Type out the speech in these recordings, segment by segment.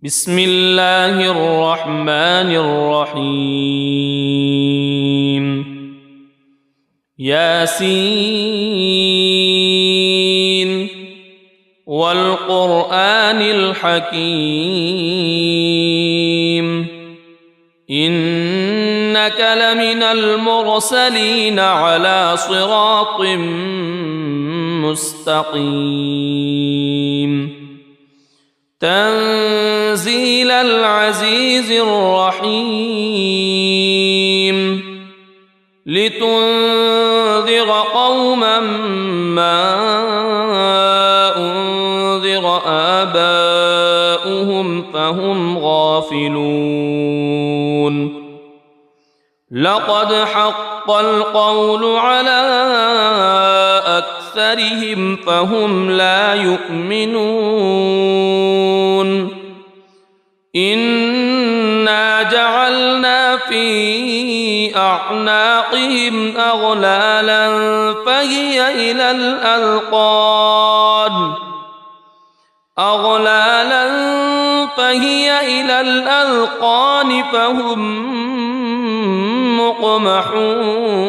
بسم الله الرحمن الرحيم ياسين والقرآن الحكيم إنك لمن المرسلين على صراط مستقيم تنزيل العزيز الرحيم لتنذر قوما ما أنذر آباؤهم فهم غافلون لقد حق القول على أكثرهم فهم لا يؤمنون إنا جعلنا في أعناقهم أغلالا فهي إلى الأذقان فهم مقمحون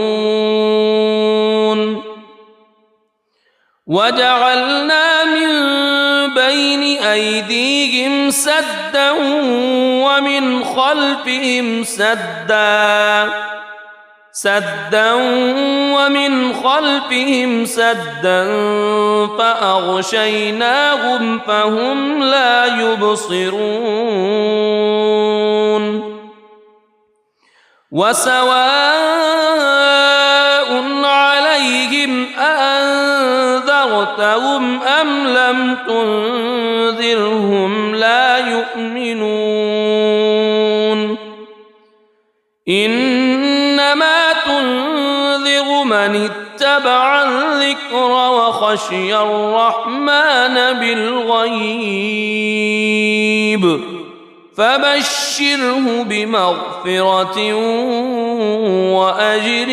وجعلنا من بين أيديهم سدا ومن خلفهم سدا فأغشيناهم فهم لا يبصرون وسواء عليهم أأنذرتهم أم لم تنذرهم لا يؤمنون إنما تنذر من اتبع الذكر وخشي الرحمن بالغيب فبشره بمغفرة وأجر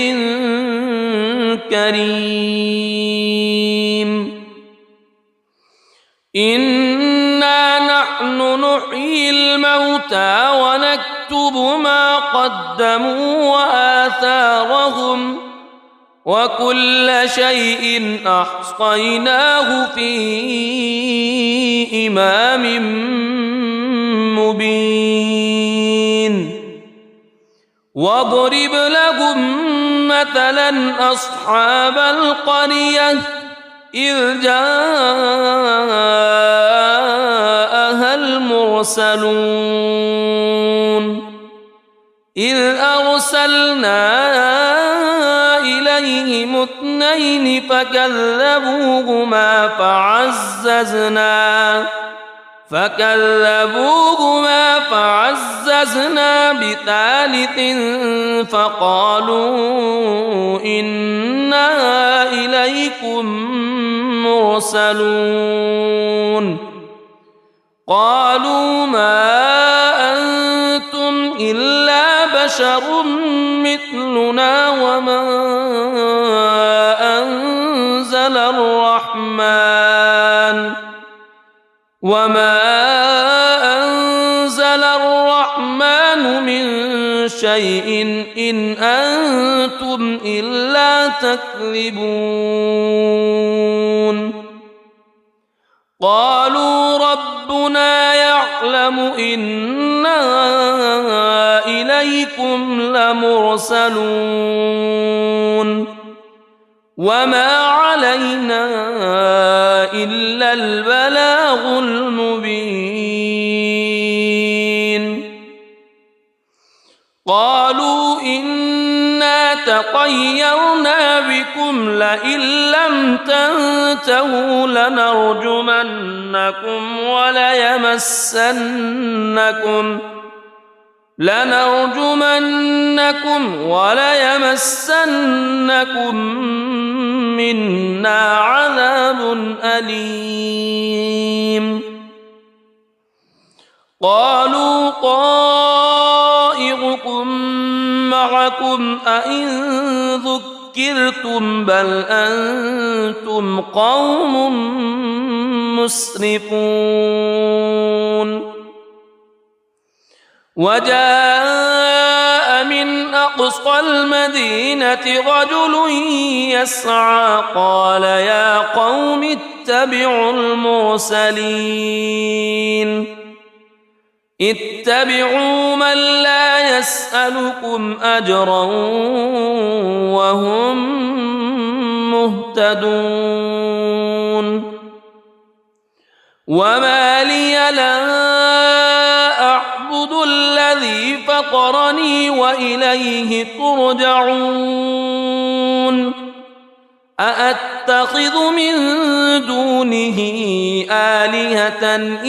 كريم إنا نحن نحيي الموتى ونكتب ما قدموا وآثارهم وكل شيء أحصيناه في إمام مبين واضرب لهم مثلا أصحاب القرية إذ جاءها المرسلون إذ أرسلنا إليهم اثنين فكذبوهما فعززنا بثالث فقالوا إنا إليكم مرسلون قالوا ما أنتم إلا بشر مثلنا وما أنزل الرحمن من شيء إن أنتم إلا تكذبون قالوا ربنا يعلم إنا إليكم لمرسلون وما علينا إلا البلاغ المبين قالوا إنا تطيرنا بكم لئن لم تنتهوا لنرجمنكم وليمسنكم منا عذاب أليم قالوا طائركم معكم أئن ذكرتم بل أنتم قوم مسرفون وجاء من أقصى المدينة رجل يسعى قال يا قوم اتبعوا المرسلين اتبعوا من لا يسألكم أجرا وهم مهتدون وما لي لا أعبد الذي فطرني وإليه ترجعون أأتخذ من دونه آلهة إن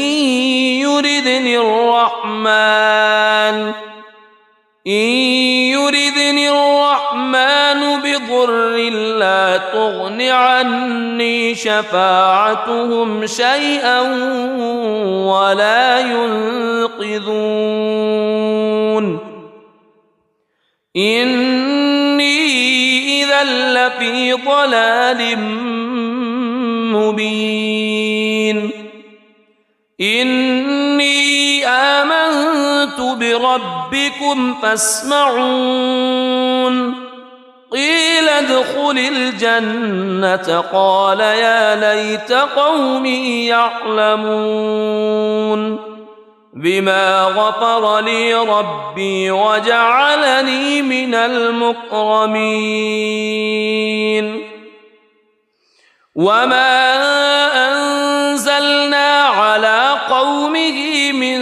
يردني الرحمن بضر لا تغن عني شفاعتهم شيئا ولا ينقذون إني إذا لفي ضلال مبين إني آمنت بربكم فاسمعون قيل ادخل الجنة قال يا ليت قومي يعلمون بما غفر لي ربي وجعلني من المكرمين وما أنزلنا على قومه من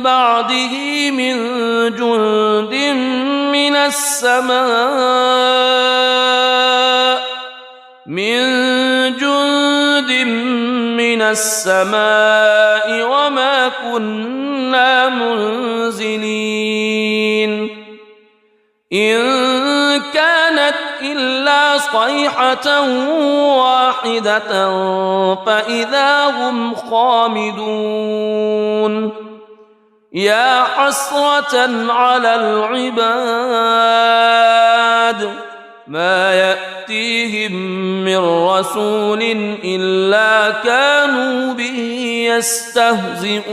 بعده من جند من السماء وما كنا منزلين إن كانت إلا صيحة واحدة فإذا هم خامدون يا حسرة على العباد ما يأتيهم من رسول إلا كانوا به يستهزئون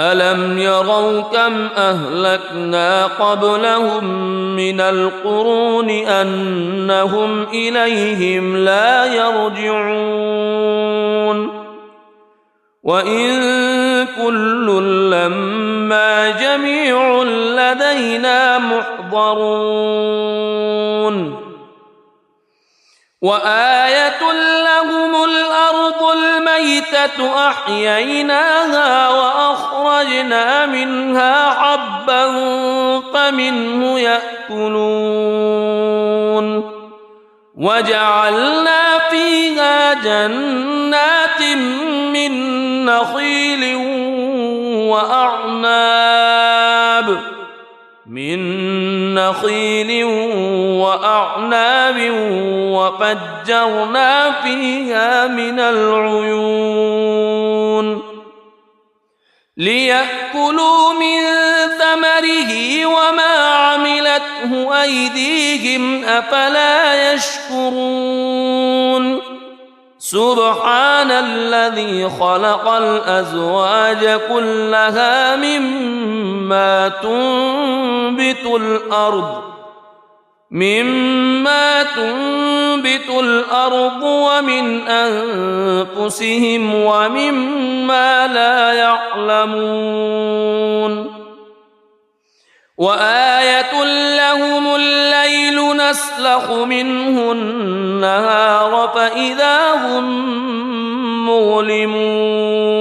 ألم يروا كم أهلكنا قبلهم من القرون أنهم إليهم لا يرجعون وإن كل لما جميع لدينا محضرون وآية لهم الأرض الميتة أحييناها وأخرجنا منها حبا فمنه يأكلون وجعلنا فيها جنات من نخيل وأعناب وفجرنا فيها من العيون ليأكلوا من ثمره وما عملته أيديهم أفلا يشكرون سبحان الذي خلق الأزواج كلها مما تنبت الأرض ومن أنفسهم ومما لا يعلمون وآية لهم الليل نسلخ منه النهار فإذا هم مظلمون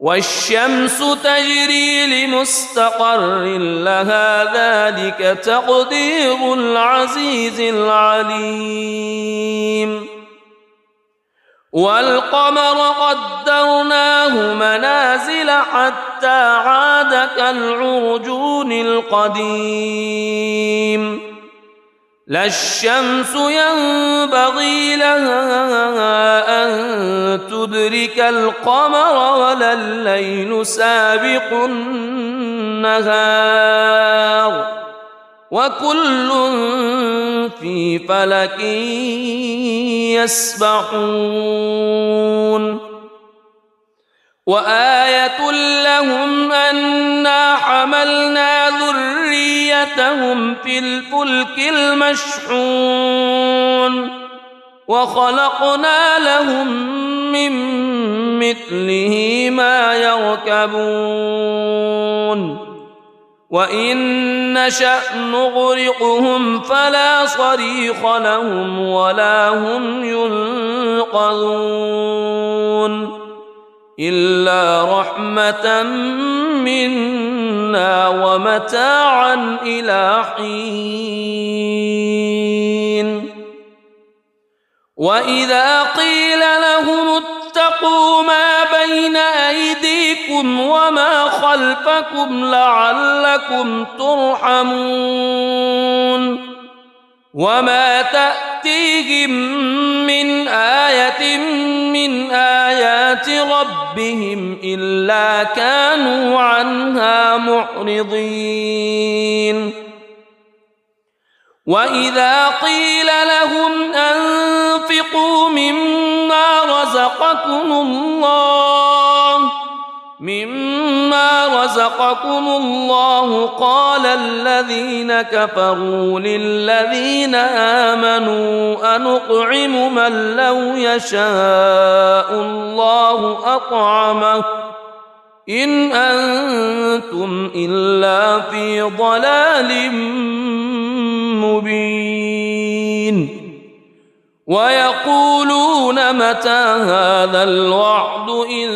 والشمس تجري لمستقر لها ذلك تقدير العزيز العليم والقمر قدرناه منازل حتى عاد كالعرجون القديم لا الشمس ينبغي لها أن تدرك القمر ولا الليل سابق النهار وكل في فلك يسبحون وآية لهم أنا حملنا ذريتهم في الفلك المشحون وخلقنا لهم من مثله ما يركبون وإن نشأ نغرقهم فلا صريخ لهم ولا هم ينقذون إلا رحمة منا ومتاعا إلى حين وإذا قيل لهم اتقوا ما بين أيديكم وما خلفكم لعلكم ترحمون وما تأتيهم من آية من آيات ربهم إلا كانوا عنها معرضين وإذا قيل لهم أنفقوا مما رزقكم الله قال الذين كفروا للذين آمنوا أنطعم من لو يشاء الله أطعمه إن أنتم إلا في ضلال مبين ويقولون متى هذا الوعد إن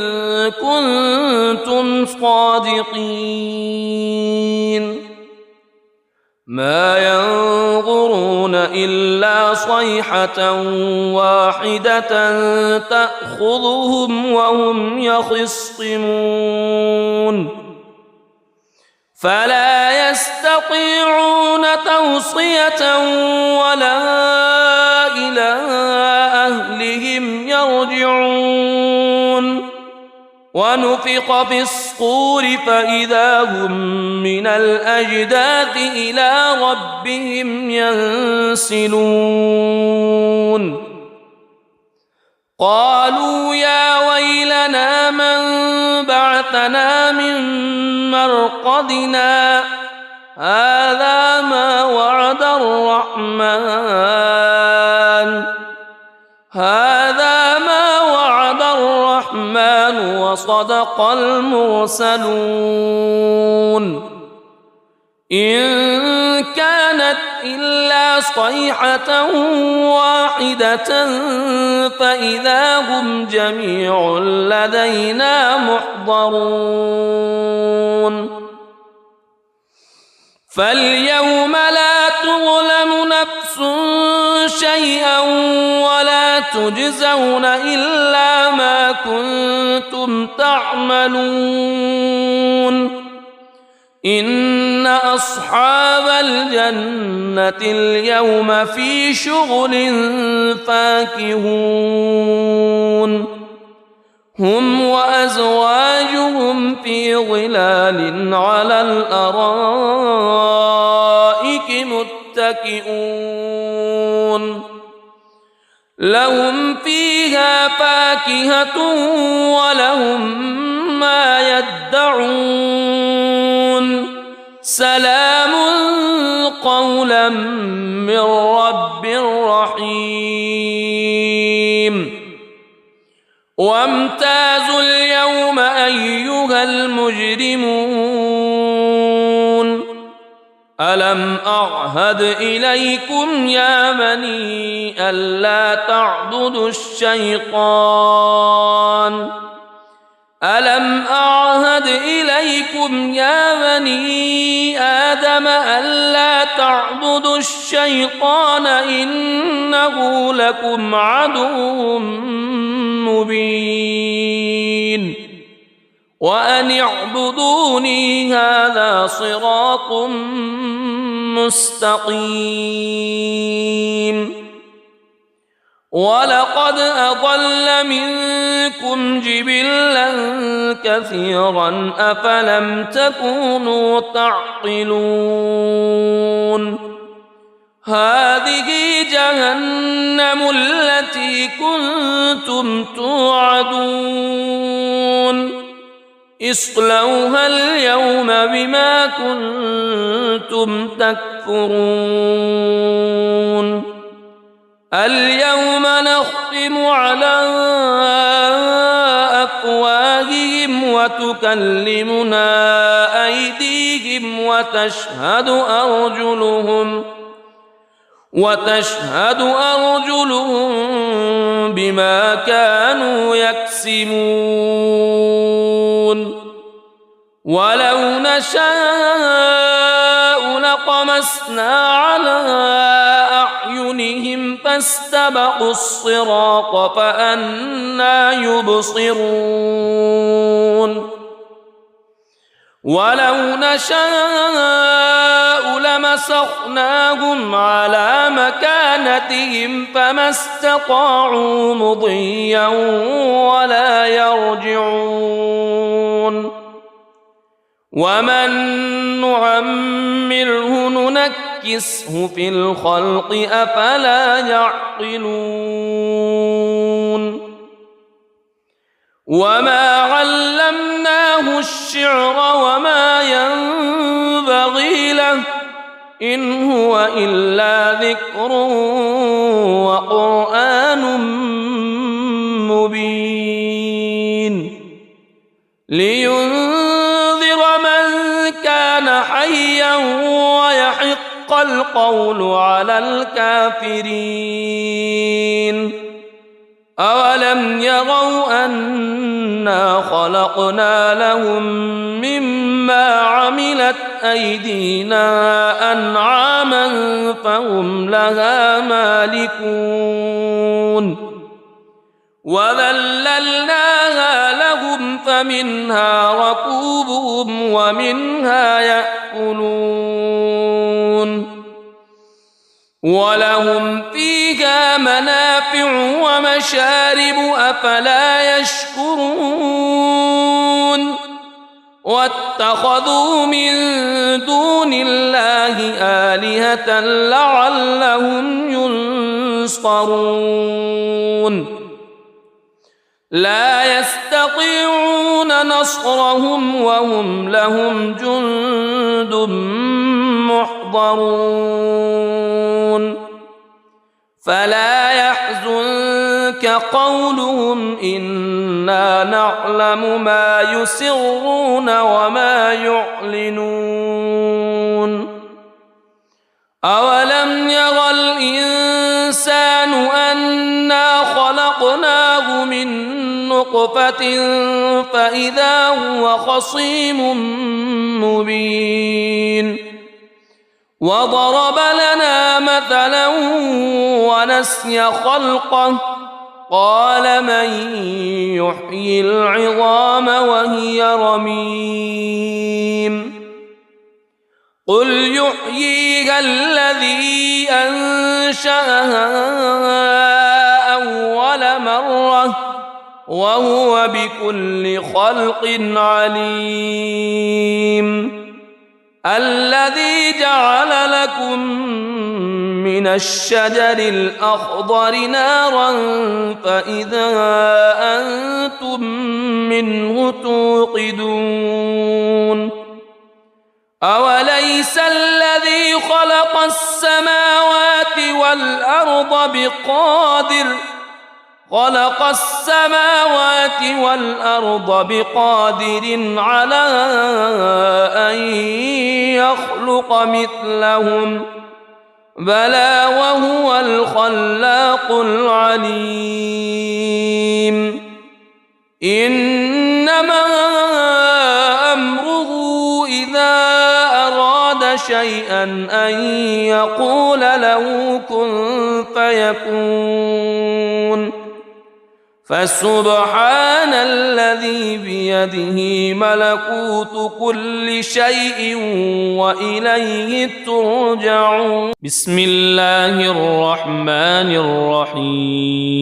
كنتم صادقين ما ينظرون إلا صيحة واحدة تأخذهم وهم يخصمون فلا يستطيعون توصية ولا إلى أهلهم يرجعون ونفخ في الصور فإذا هم من الأجداث إلى ربهم ينسلون قالوا يا ويلنا من بعثنا من مرقدنا هذا ما وعد الرحمن وصدق المرسلون إن كانت إلا صيحة واحدة فإذا هم جميع لدينا محضرون فاليوم لا تظلم نفس شيئا ولا تجزون إلا ما كنتم تعملون إن أصحاب الجنة اليوم في شغل فاكهون هم وأزواجهم في ظلال على الأرائك متكئون لهم فيها فاكهة ولهم ما يدعون سلام قولا من رب رحيم وامتازوا اليوم أيها المجرمون ألم أعهد إليكم يا بني ألا تعبدوا الشيطان ألم أعهد إليكم يا بني آدم ألا تعبدوا الشيطان إنه لكم عدو مبين وأن اعبدوني هذا صراط مستقيم ولقد أضل منكم جبلا كثيرا أفلم تكونوا تعقلون هذه جهنم التي كنتم توعدون اصلوها اليوم بما كنتم تكفرون اليوم نختم على أفواههم وتكلمنا أيديهم وتشهد أرجلهم بما كانوا يكسبون ولو نشاء لطمسنا على أعينهم فاستبقوا الصراط فأنى يبصرون ولو نشاء لمسخناهم على مكانتهم فما استطاعوا مضيا ولا يرجعون ومن نعمره ننكسه في الخلق أفلا يعقلون وما علمناه الشعر وما ينبغي له إن هو إلا ذكر وقرآن مبين لينذر من كان حيا ويحق القول على الكافرين أولم يروا أنا خلقنا لهم مما عملت أيدينا أنعاما فهم لها مالكون وذللناها لهم فمنها ركوبهم ومنها يأكلون ولهم فيها منافع ومشارب أفلا يشكرون واتخذوا من دون الله آلهة لعلهم ينصرون لا يستطيعون نصرهم وهم لهم جند محضرون فلا يحزنك قولهم إنا نعلم ما يسرون وما يعلنون أولم ير الإنسان أنا خلقناه من نطفة فإذا هو خصيم مبين وضرب لنا مثلا ونسي خلقه قال من يحيي العظام وهي رميم قل يحييها الذي أنشأها أول مرة وهو بكل خلق عليم الذي جعل لكم من الشجر الأخضر نارا فإذا أنتم منه توقدون أوليس الذي خلق السماوات والأرض بقادر على أن يخلق مثلهم بلى وهو الخلاق العليم إنما أمره إذا أراد شيئا أن يقول له كن فيكون فسبحان الذي بيده ملكوت كل شيء وإليه ترجعون بسم الله الرحمن الرحيم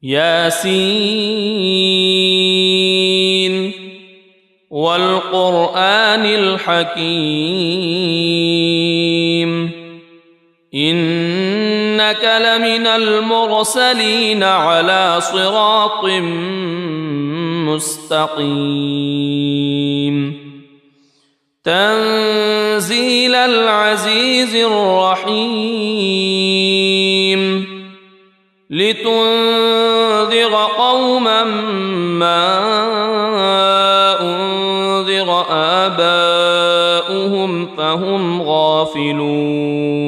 ياسين والقرآن الحكيم إنك إنك لمن المرسلين على صراط مستقيم تنزيل العزيز الرحيم لتنذر قوما ما أنذر آباؤهم فهم غافلون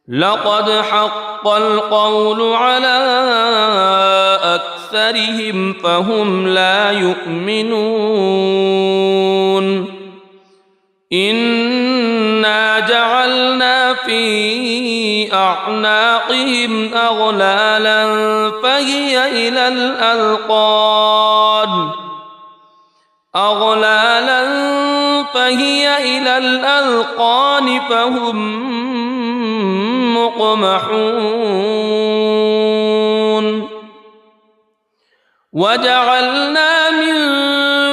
لقد حق القول على أكثرهم فهم لا يؤمنون إنا جعلنا في أعناقهم أغلالا فهي إلى الأذقان فهم مقمحون وجعلنا من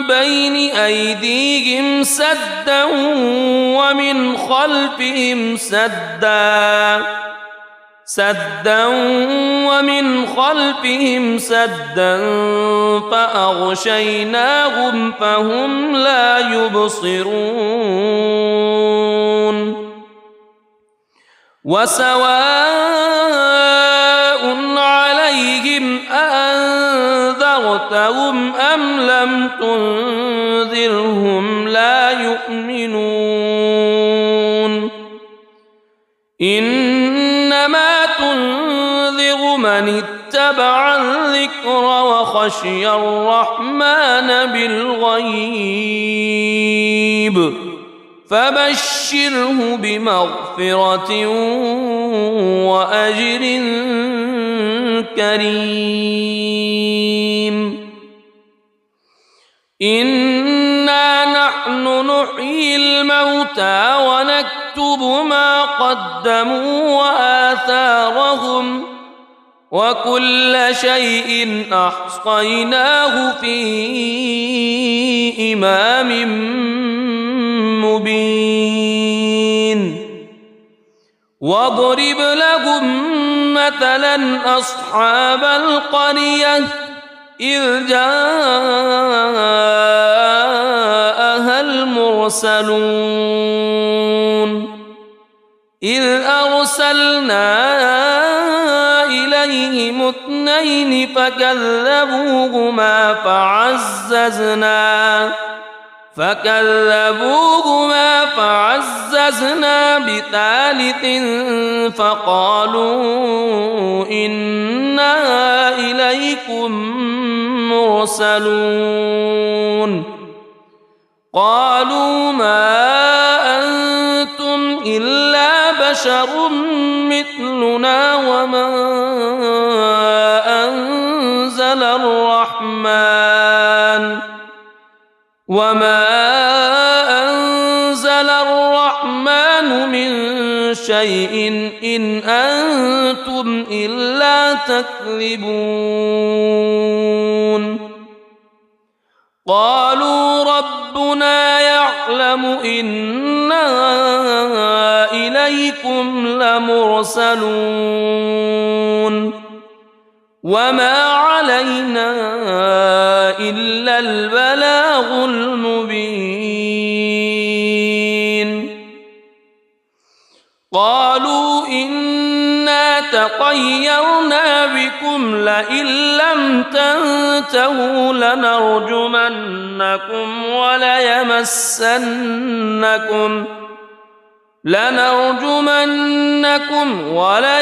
بين أيديهم سدا ومن خلفهم سدا فأغشيناهم فهم لا يبصرون وسواء عليهم أأنذرتهم أم لم تنذرهم لا يؤمنون إنما تنذر من اتبع الذكر وخشي الرحمن بالغيب فبشره بمغفرة وأجر كريم إنا نحن نحيي الموتى ونكتب ما قدموا وآثارهم وكل شيء أحصيناه في إمام مبين واضرب لهم مثلا أصحاب القرية إذ جاءها المرسلون إذ أرسلنا إليهم اثنين فكذبوهما فعززنا بثالث فقالوا إنا إليكم مرسلون قالوا ما أنتم إلا بشر مثلنا وما أنزل الرحمن من شيء إن أنتم إلا تكذبون قالوا ربنا يعلم إنا إليكم لمرسلون وما علينا إلا البلاغ المبين قالوا إنا تطيرنا بكم لئن لم تنتهوا لنرجمنكم وليمسنكم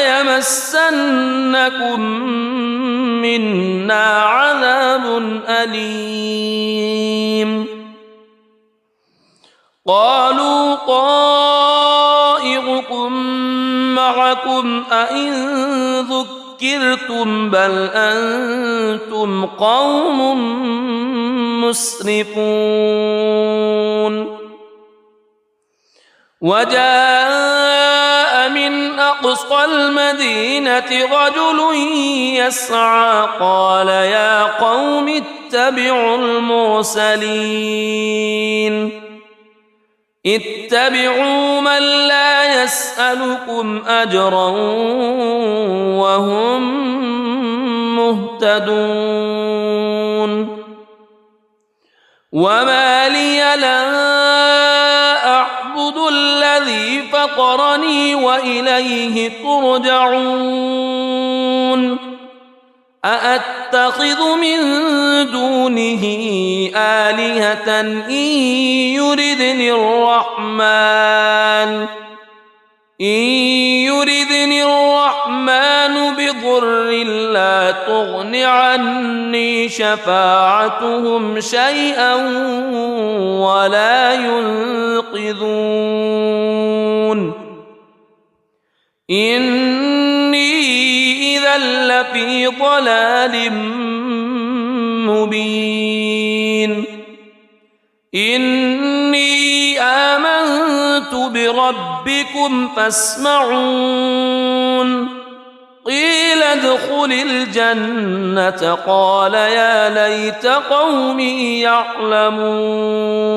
منا عذاب أليم قالوا طائركم معكم أئن ذكرتم بل أنتم قوم مسرفون وجاء من أقصى المدينة رجل يسعى قال يا قوم اتبعوا المرسلين اتبعوا من لا يسألكم أجرا وهم مهتدون وما لي لا أعبد الذي فطرني وإليه ترجعون أأتخذ من دونه آلهة إن يردني الرحمن بضر لا تغن عني شفاعتهم شيئا ولا ينقذون إني إذا لفي ضلال مبين إني آمنت بربكم فاسمعون قيل ادخل الجنة قال يا ليت قومي يعلمون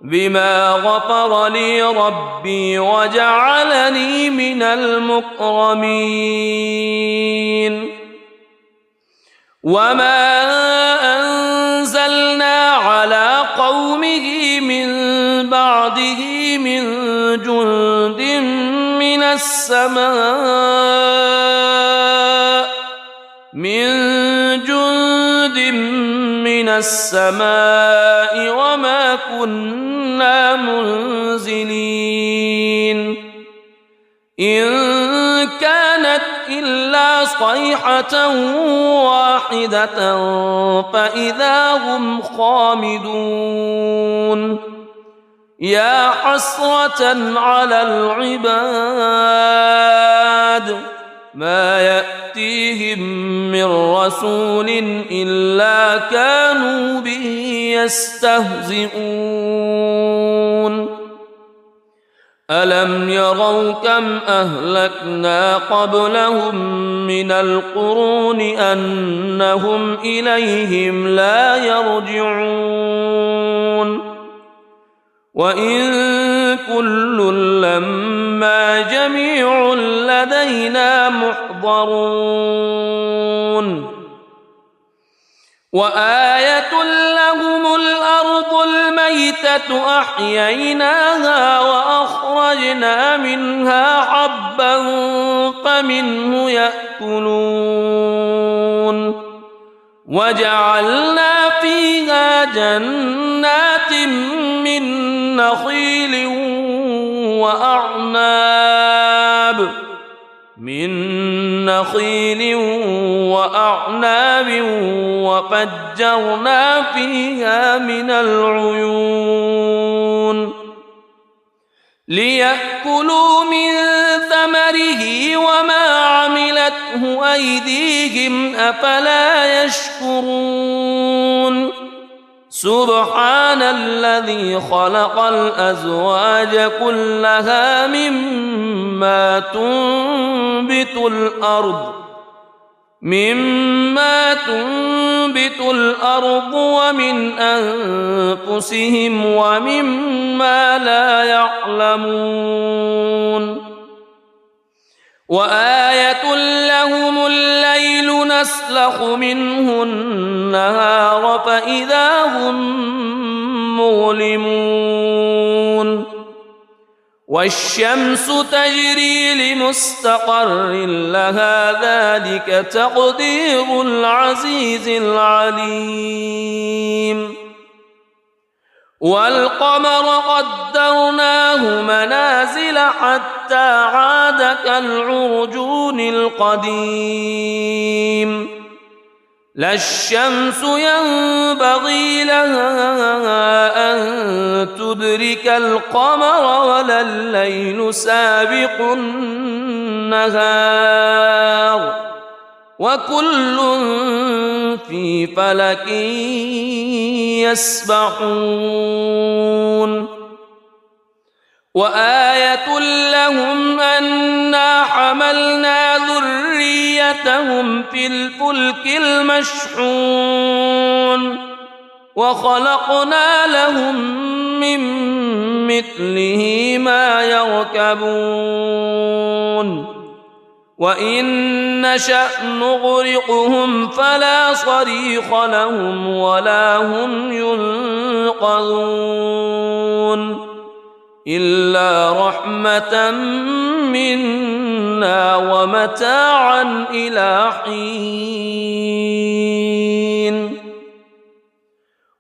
بما غفر لي ربي وجعلني من المكرمين وما أنزلنا على قومه من بعده من جند من السماء وما كنا منزلين إن كانت إلا صيحة واحدة فإذا هم خامدون يا حسرة على العباد ما يأتيهم من رسول إلا كانوا به يستهزئون ألم يروا كم أهلكنا قبلهم من القرون أنهم إليهم لا يرجعون وإن كل لما جميع لدينا محضرون وآية لهم الأرض الميتة أحييناها وأخرجنا منها حبا فمنه يأكلون وجعلنا فيها جنات من نخيل وأعناب وفجرنا فيها من العيون ليأكلوا من ثمره وما عملته أيديهم أفلا يشكرون سبحان الذي خلق الأزواج كلها مما تنبت الأرض ومن أنفسهم ومما لا يعلمون وآية لهم الليل نسلخ منه النهار فإذا هم مظلمون والشمس تجري لمستقر لها ذلك تقدير العزيز العليم والقمر قدرناه منازل حتى عاد كالعرجون القديم لا الشمس ينبغي لها أن تدرك القمر ولا الليل سابق النهار وكل في فلك يسبحون وآية لهم أنا حملنا ذريتهم في الفلك المشحون وخلقنا لهم من مثله ما يركبون وإن نشأ نغرقهم فلا صريخ لهم ولا هم ينقذون إلا رحمة منا ومتاعا إلى حين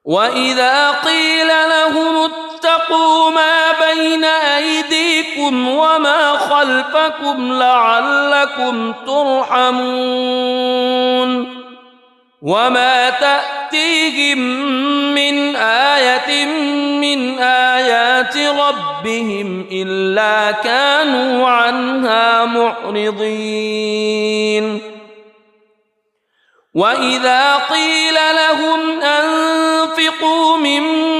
وإذا قيل لهم اتقوا ما بين أيديكم وما خلفكم لعلكم ترحمون وما تأتيهم من آية من آيات ربهم إلا كانوا عنها معرضين وإذا قيل لهم أنفقوا مما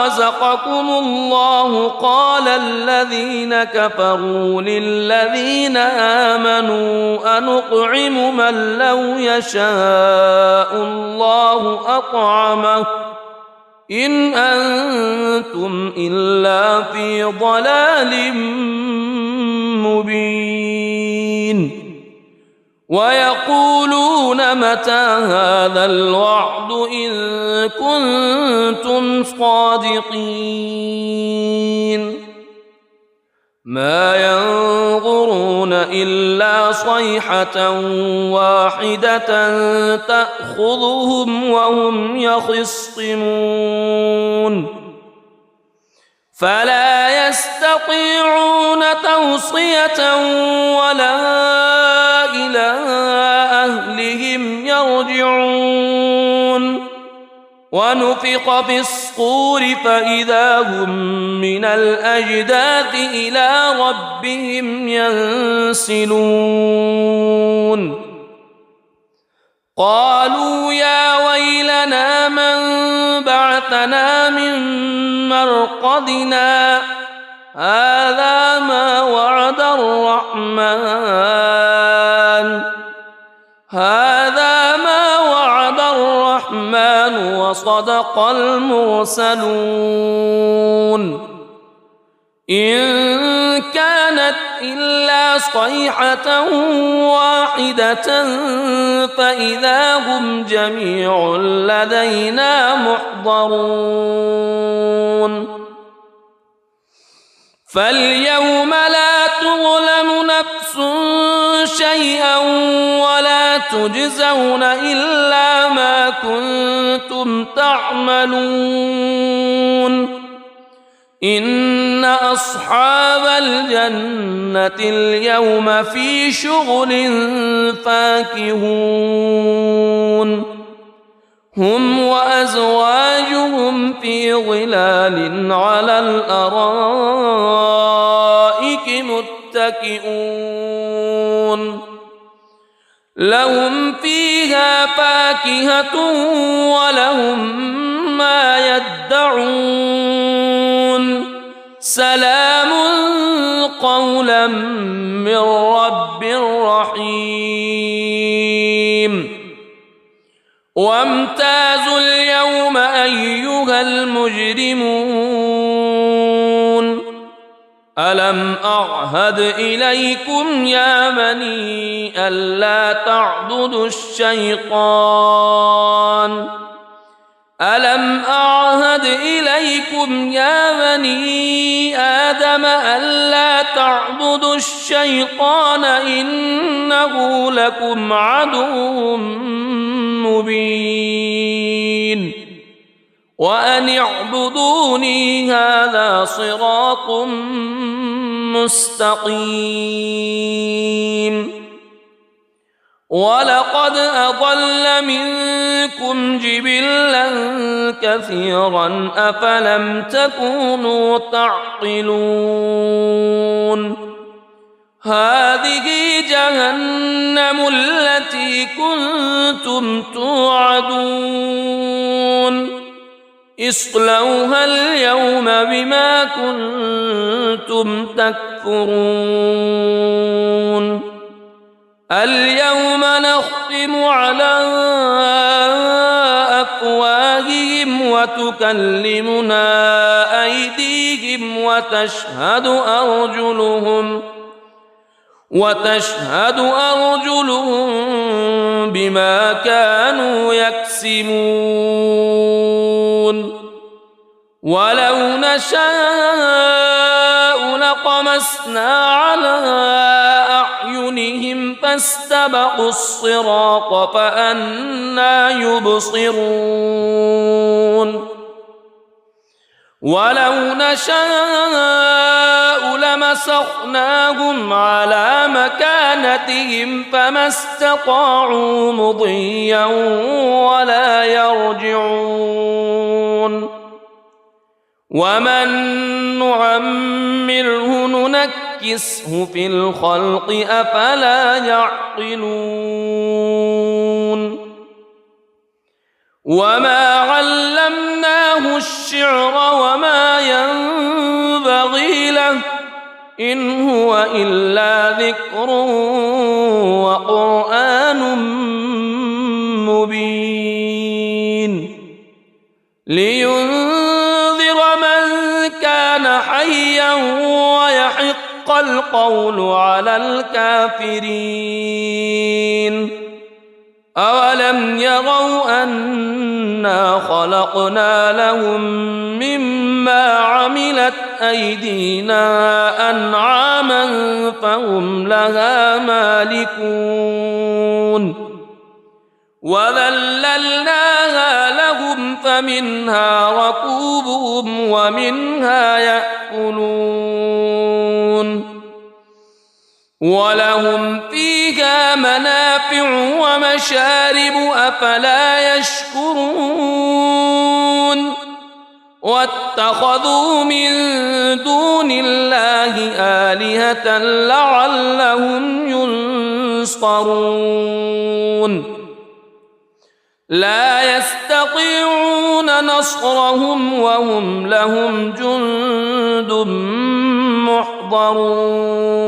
رزقكم الله قال الذين كفروا للذين آمنوا أنطعم من لو يشاء الله أطعمه إن أنتم إلا في ضلال مبين ويقولون متى هذا الوعد إن كنتم صادقين ما ينظرون إلا صيحة واحدة تأخذهم وهم يخصمون فلا يستطيعون توصية ولا إلى أهلهم يرجعون ونفخ في الصور فإذا هم من الأجداث إلى ربهم ينسلون قالوا يا ويلنا من بعثنا من مرقدنا هذا ما وعد الرحمن وصدق المرسلون إن كانت إلا صيحة واحدة فإذا هم جميع لدينا محضرون فاليوم لا تظلم نفس شيئا ولا تجزون إلا ما كنتم تعملون إن أصحاب الجنة اليوم في شغل فاكهون هم وأزواجهم في ظلال على الأرائك متكئون لهم فيها فاكهة ولهم ما يدعون سلام قولا من رب رحيم وامتازوا اليوم أيها المجرمون ألم أعهد إليكم يا بني ألا تعبدوا الشيطان ألم أعهد إليكم يا بني آدم ألا تعبدوا الشيطان إنه لكم عدو مبين وأن اعبدوني هذا صراط مستقيم ولقد أضل منكم جبلا كثيرا أفلم تكونوا تعقلون هذه جهنم التي كنتم توعدون اصلوها اليوم بما كنتم تكفرون اليوم نختم على وتكلمنا أيديهم وتشهد أرجلهم بما كانوا يكسبون ولو نشاء لطمسنا على أعينهم فاستبقوا الصراط فأنى يبصرون ولو نشاء لمسخناهم على مكانتهم فما استطاعوا مضيا ولا يرجعون ومن نعمره ننكسه في الخلق أفلا يعقلون وما علمناه الشعر وما ينبغي له إن هو إلا ذكر وقرآن مبين لينذر من كان حيا ويحق القول على الكافرين أولم يروا أنا خلقنا لهم مما عملت أيدينا أنعاما فهم لها مالكون وذللناها لهم فمنها ركوبهم ومنها يأكلون ولهم فيها منافع ومشارب أفلا يشكرون واتخذوا من دون الله آلهة لعلهم ينصرون لا يستطيعون نصرهم وهم لهم جند محضرون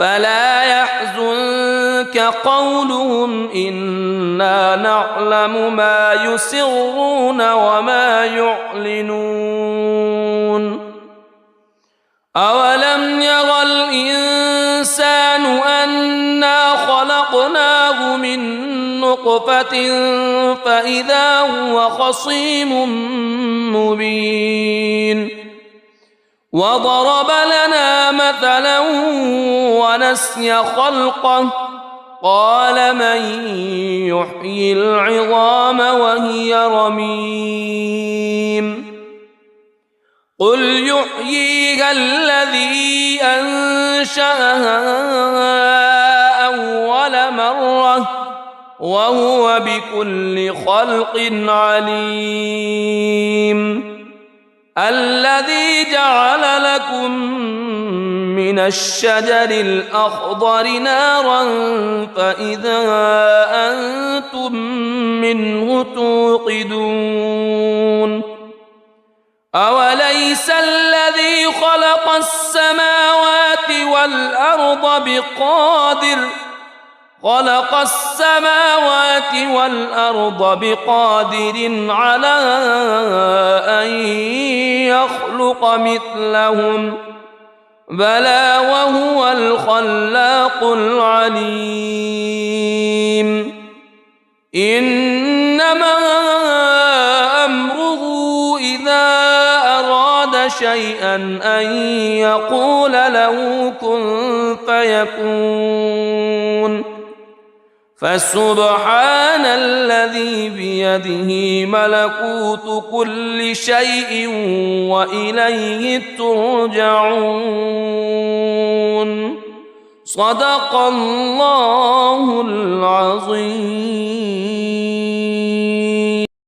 فلا يحزنك قولهم إنا نعلم ما يسرون وما يعلنون أولم ير الإنسان أنا خلقناه من نطفة فإذا هو خصيم مبين وضرب لنا مثلا ونسي خلقه قال من يحيي العظام وهي رميم قل يحييها الذي أنشأها أول مرة وهو بكل خلق عليم الذي جعل لكم من الشجر الأخضر نارا فإذا أنتم منه توقدون أوليس الذي خلق السماوات والأرض بقادر على أن يخلق مثلهم بلى وهو الخلاق العليم إنما أمره إذا أراد شيئا أن يقول له كن فيكون فسبحان الذي بيده ملكوت كل شيء وإليه ترجعون صدق الله العظيم.